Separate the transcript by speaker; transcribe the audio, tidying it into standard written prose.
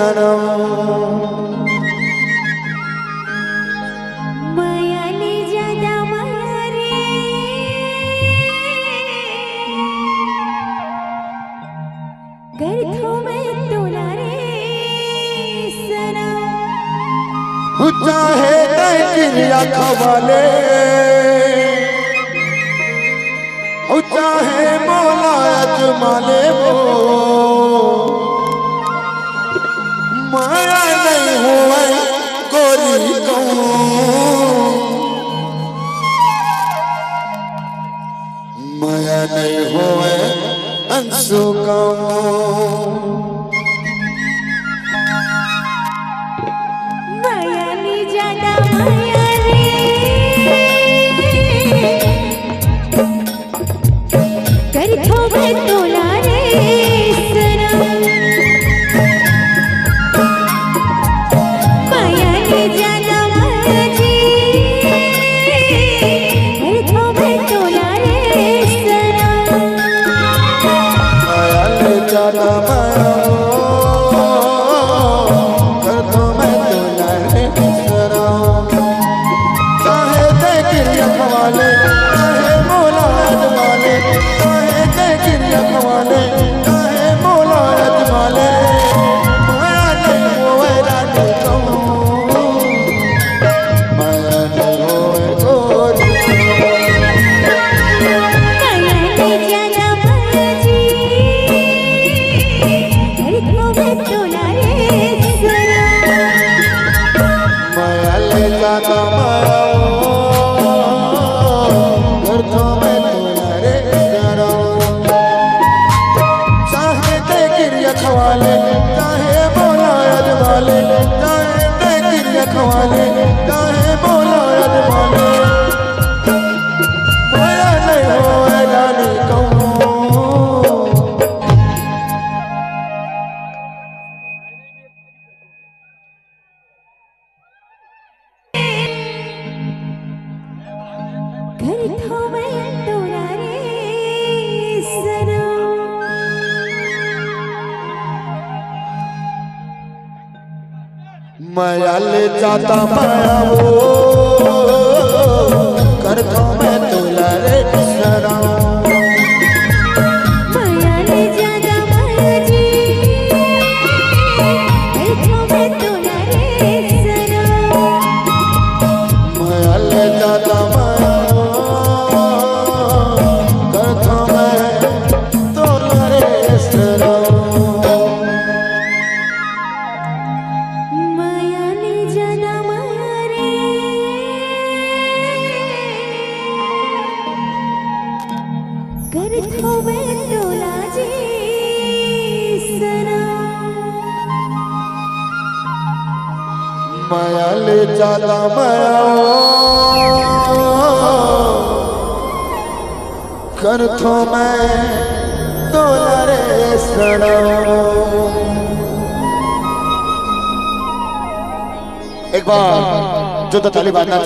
Speaker 1: सनम
Speaker 2: मायाले ज्यादा माया रे कर थो मैं तोला रे सनम
Speaker 1: चाहे किरिया खवाले चाहे मौला अजमाले वो माया नहीं हुए गोरी को माया नहीं हुए अंशु का
Speaker 2: मायाले ज्यादा माया रे कर थो मैं तोला रे सनम मायाले ज्यादा माया जी कर थो मैं तोला रे सनम
Speaker 1: माया ले ज्यादा माया कर दो मैं तोला रे सनम चाहे दे किरिया खवाले चाहे मौला अजमाले चाहे दे किरिया खवाले चाहे मौला अजमाले माया नहीं होए रानी कहूँ माया नहीं होए गोरी
Speaker 2: मायाले ज्यादा माया जी कर थो मैं तोला रे सनम
Speaker 1: माया ले ज्यादा माया कर दो मैं तोला रे सनम चाहे दे किरिया खवाले चाहे मौला अजमाले चाहे दे किरिया खवाले चाहे मौला अजमाले माया नहीं होए रानी कहूँ
Speaker 2: कर थो मैं तोला रे सनम
Speaker 1: माया ले जाता माया वो कर दो मैं तोला रे सनम
Speaker 2: मायाले ज्यादा माया जी कर थो मैं तोला रे सनम
Speaker 1: माया ले जाता माया कर दो मैं तोला रे सनम
Speaker 2: मायाले ज्यादा माया रे कर थो मैं तोला जी सनम
Speaker 1: माया ले जाता माया कर दो मैं तोला रे सनम एक बार जो तो ताली बाजना